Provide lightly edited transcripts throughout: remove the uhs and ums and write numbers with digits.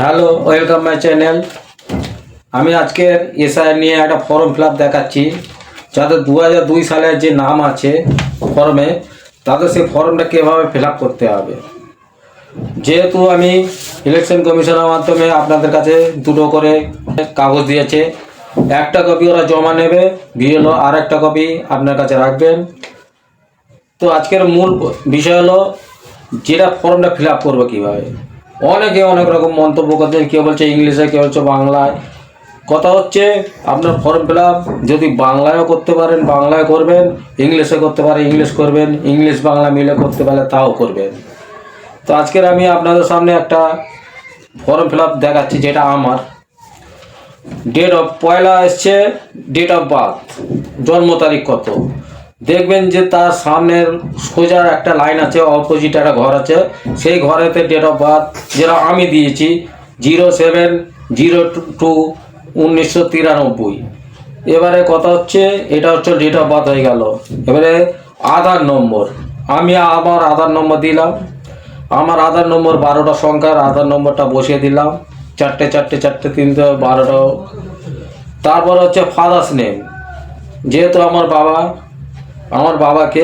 Hello, welcome my channel. আমি আজকের SI নিয়ে একটা ফর্ম ফিল আপ দেখাচ্ছি। যাদের 2002 সালের যে নাম আছে ফর্মে, তাদের সেই ফর্মটা কীভাবে ফিল আপ করতে হবে। যেহেতু আমি ইলেকশন কমিশনের মাধ্যমে আপনাদের কাছে দুটো করে কাগজ দিয়েছে, একটা কপি ওরা জমা নেবে, বিএলও আর একটা কপি আপনার কাছে রাখবেন। তো আজকের মূল বিষয় হলো যেটা ফর্মটা ফিল আপ করবো কীভাবে। অনেকে অনেক রকম মন্তব্য করছেন, কেউ বলছে ইংলিশে, কেউ বলছে বাংলায়। কথা হচ্ছে আপনার ফর্ম ফিল আপ যদি বাংলায়ও করতে পারেন বাংলায় করবেন, ইংলিশে করতে পারে ইংলিশ করবেন, ইংলিশ বাংলা মিলে করতে পারে তাও করবেন। তো আজকের আমি আপনাদের সামনে একটা ফর্ম ফিল আপ দেখাচ্ছি, যেটা আমার ডেট অফ পয়লা এসছে, ডেট অফ বার্থ জন্ম তারিখ কত দেখবেন যে তার সামনের সোজা একটা লাইন আছে, অপোজিট একটা ঘর আছে, সেই ঘরেতে ডেট অফ বার্থ যেটা আমি দিয়েছি 07/02/1993। এবারে কথা হচ্ছে এটা হচ্ছে ডেট অফ বার্থ হয়ে গেল। এবারে আধার নম্বর, আমি আমার আধার নম্বর দিলাম। আমার আধার নম্বর 12টা সংখ্যার আধার নম্বরটা বসিয়ে দিলাম, 4 4 4 3 12টা। তারপর হচ্ছে ফাদার্স নেম, যেহেতু আমার বাবাকে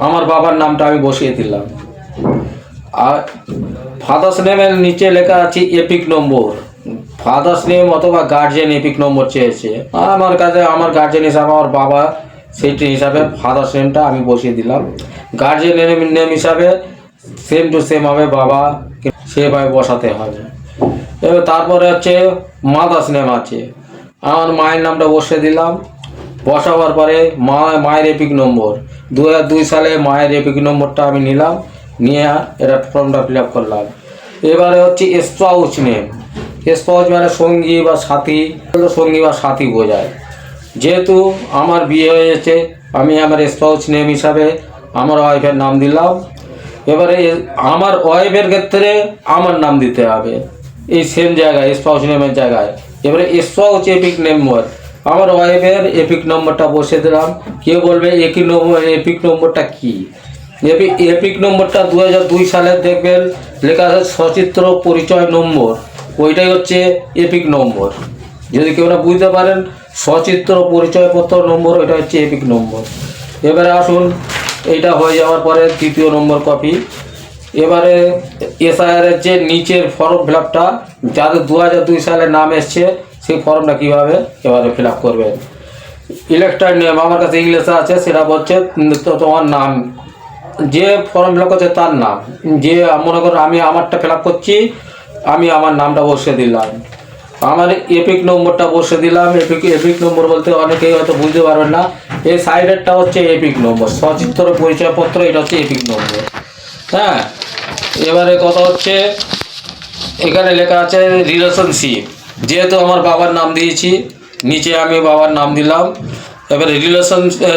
আমার বাবার নামটা আমি বসিয়ে দিলাম। আর ফাদার্স নেমের নিচে লেখা আছে এপিক নম্বর। ফাদার্স নেম অথবা গার্জিয়ান এপিক নম্বর চেয়েছে, আমার কাছে আমার গার্জিয়ান হিসাবে আমার বাবা, সেইটি হিসাবে ফাদার্স নেমটা আমি বসিয়ে দিলাম। গার্জিয়ান নেম হিসাবে সেম টু সেম হবে বাবা, সেভাবে বসাতে হবে। এবার তারপরে হচ্ছে মাদার্স নেম আছে, আমার মায়ের নামটা বসিয়ে দিলাম। বসাবার পরে মায়ের এপিক নম্বর 2002 সালে মায়ের এপিক নম্বরটা আমি নিলাম, নিয়ে এটা ফর্মটা ফিল আপ করলাম। এবারে হচ্ছে স্পাউস নেম। স্পাউস মানে সঙ্গী বা সাথী, সঙ্গী বা সাথী বোঝায়। যেহেতু আমার বিয়ে হয়েছে, আমি আমার স্পাউস নেম হিসাবে আমার ওয়াইফের নাম দিলাম। এবারে আমার ওয়াইফের ক্ষেত্রে আমার নাম দিতে হবে এই সেম জায়গায়, স্পাউস নেমের জায়গায়। এবারে স্পাউস এপিক নম্বর, আমার ওয়াইফের এপিক নম্বরটা বসে দিলাম। কেউ বলবে একই নম্বর, এপিক নম্বরটা কি? এপিক নম্বরটা 2002 সালে দেখবেন লেখা আছে সচিত্র পরিচয় নম্বর, ওইটাই হচ্ছে এপিক নম্বর। যদি কেউ না বুঝতে পারেন, সচিত্র পরিচয়পত্র নম্বর, ওইটা হচ্ছে এপিক নম্বর। এবারে আসুন, এইটা হয়ে যাওয়ার পরে তৃতীয় নম্বর কপি। এবারে এসআইআরের যে নিচের ফর্ম ফিল আপটা, যাদের 2002 সালে নাম এসছে, সেই ফর্মটা কীভাবে এবারে ফিল আপ করবেন। ইলেক্টর নেম আমার কাছে ইংলিশে আছে, সেটা বলছে তোমার নাম, যে ফর্ম ফিল আপ করছে তার নাম। যে মনে করো আমি আমারটা ফিল আপ করছি, আমি আমার নামটা বসিয়ে দিলাম, আমার এপিক নম্বরটা বসিয়ে দিলাম। এপিক নম্বর বলতে অনেকেই হয়তো বুঝতে পারবেন না, এই সাইডেরটা হচ্ছে এপিক নম্বর, সচিত্র পরিচয়পত্র, এটা হচ্ছে এপিক নম্বর। হ্যাঁ, এবারে কথা হচ্ছে এখানে লেখা আছে রিলেশনশিপ, যেহেতু আমার বাবার নাম দিয়েছি, নিচে আমি বাবার নাম দিলাম। এবারে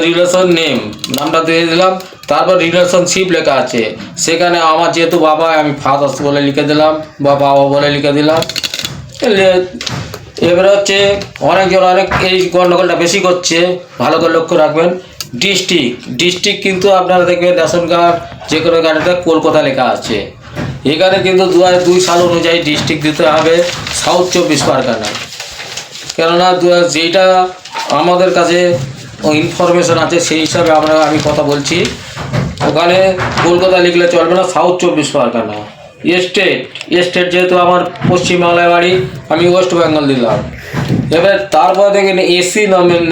রিলেশন নেম নামটা দিয়ে দিলাম। তারপর রিলেশনশিপ লেখা আছে, সেখানে আমার যেহেতু বাবা, আমি ফাদার্স বলে লিখে দিলাম বা বাবা বলে লিখে দিলাম। এবারে হচ্ছে অনেক এই গণ্ডগোলটা বেশি করছে, ভালো করে লক্ষ্য রাখবেন। ডিস্ট্রিক্ট কিন্তু আপনারা দেখবেন রেশন কার্ড যে কোনো কার্ডে কলকাতা লেখা আছে, এখানে কিন্তু 2002 সাল অনুযায়ী ডিস্ট্রিক্ট দিতে হবে সাউথ 24 পরগনা। কেননা যেটা আমাদের কাছে ইনফরমেশন আছে সেই হিসাবে আমি কথা বলছি। ওখানে কলকাতা লিখলে চলবে না, সাউথ 24 পরগনা। স্টেট যেহেতু আমার পশ্চিমবাংলায় বাড়ি, আমি ওয়েস্ট বেঙ্গল দিলাম। এবার তারপর দেখেন এসি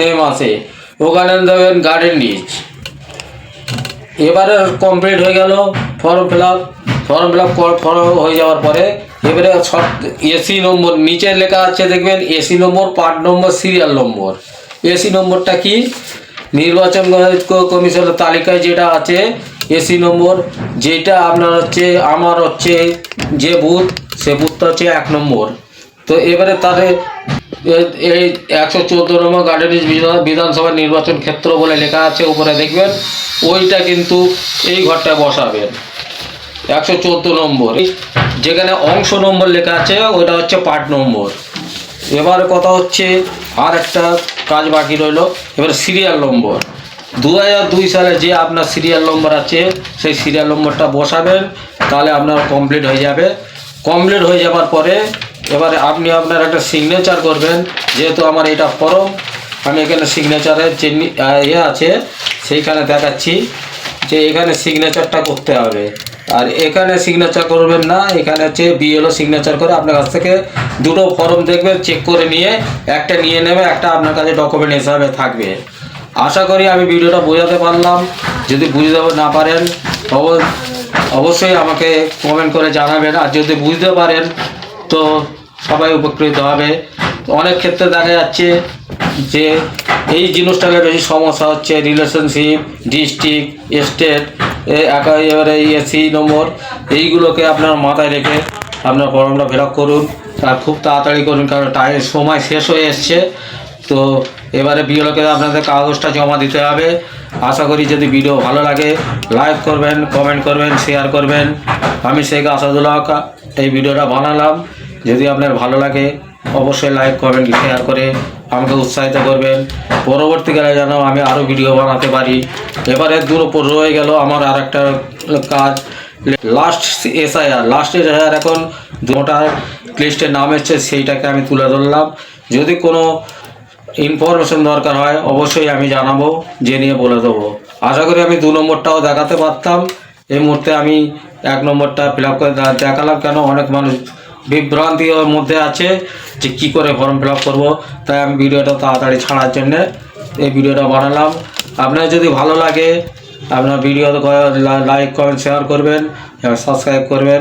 নেম আছে, ওখানে দেবেন গার্ডেন রিচ। এবারে কমপ্লিট হয়ে গেল ফর্ম ফিল আপ হয়ে যাওয়ার পরে এবারে এসি নম্বর নিচে লেখা আছে, দেখবেন AC number, part number, serial number. AC নম্বরটা কি? নির্বাচন কমিশনের তালিকায় যেটা আছে এসি নম্বর, যেটা আপনার হচ্ছে আমার হচ্ছে যে বুথ, সে বুথটা হচ্ছে 1 নম্বর। তো এবারে তাদের এই 114 নম্বর গার্ডেনিজ বিধানসভা নির্বাচন ক্ষেত্র বলে লেখা আছে উপরে দেখবেন, ওইটা কিন্তু এই ঘরটায় বসাবেন 114 নম্বর। যেখানে অংশ নম্বর লেখা আছে ওইটা হচ্ছে পার্ট নম্বর। এবার কথা হচ্ছে আর একটা কাজ বাকি রইল, এবার সিরিয়াল নম্বর। 2002 সালে যে আপনার সিরিয়াল নম্বর আছে সেই সিরিয়াল নম্বরটা বসাবেন, তাহলে আপনার কমপ্লিট হয়ে যাবে। কমপ্লিট হয়ে যাবার পরে এবারে আপনি আপনার একটা সিগনেচার করবেন। যেহেতু আমার এটা ফর্ম, আমি এখানে সিগনেচারের যে আছে সেইখানে দেখাচ্ছি যে এখানে সিগনেচারটা করতে হবে। আর এখানে সিগনেচার করবেন না, এখানে হচ্ছে বিএলও সিগনেচার করে আপনার কাছ থেকে দুটো ফর্ম দেখবে, চেক করে নিয়ে একটা নিয়ে নেবে, একটা আপনার কাছে ডকুমেন্ট হিসাবে থাকবে। আশা করি আমি ভিডিওটা বোঝাতে পারলাম। যদি বুঝতে না পারেন অবশ্যই আমাকে কমেন্ট করে জানাবেন, আর যদি বুঝতে পারেন তো সবাই উপকৃত হবে। অনেক ক্ষেত্রে দেখা যাচ্ছে যে এই জিনিসটাকে বেশি সমস্যা হচ্ছে, রিলেশনশিপ, ডিস্ট্রিক্ট, স্টেট, এবারে এসি নম্বর, এইগুলোকে আপনার মাথায় রেখে আপনার ফর্মটা ফিল আপ করুন, আর খুব তাড়াতাড়ি করুন, কারণ সময় শেষ হয়ে এসছে। তো এবারে বিএলওকে আপনাদের কাগজটা জমা দিতে হবে। আশা করি যদি ভিডিও ভালো লাগে লাইক করবেন, কমেন্ট করবেন, শেয়ার করবেন। আমি শেখ আসাদুল্লাহ এই ভিডিওটা বানালাম। যদি আপনার ভালো লাগে অবশ্যই লাইক, কমেন্ট, শেয়ার করে আমাকে উৎসাহিত করবেন। পরবর্তীকালে যেন আমি আরও ভিডিও বানাতে পারি। এবারে দূর উপর রয়ে গেল আমার আর একটা কাজ, লাস্ট এসআইআর এখন ভোটার লিস্টের নাম এসছে, সেইটাকে আমি তুলে ধরলাম। যদি কোনো ইনফরমেশন দরকার হয় অবশ্যই আমি জানাবো, জেনে বলে দেবো। আশা করি আমি 2 নম্বরটাও দেখাতে পারতাম। এই মুহূর্তে আমি 1 নম্বরটা ফিল আপ করে দেখালাম। কেন অনেক মানুষ বিভ্রান্তির মধ্যে আছে যে কী করে ফর্ম ফিল আপ করবো, তাই আমি ভিডিওটা তাড়াতাড়ি ছাড়ার জন্যে এই ভিডিওটা বানালাম। আপনার যদি ভালো লাগে আপনার ভিডিও লাইক, কমেন্ট, শেয়ার করবেন এবং সাবস্ক্রাইব করবেন।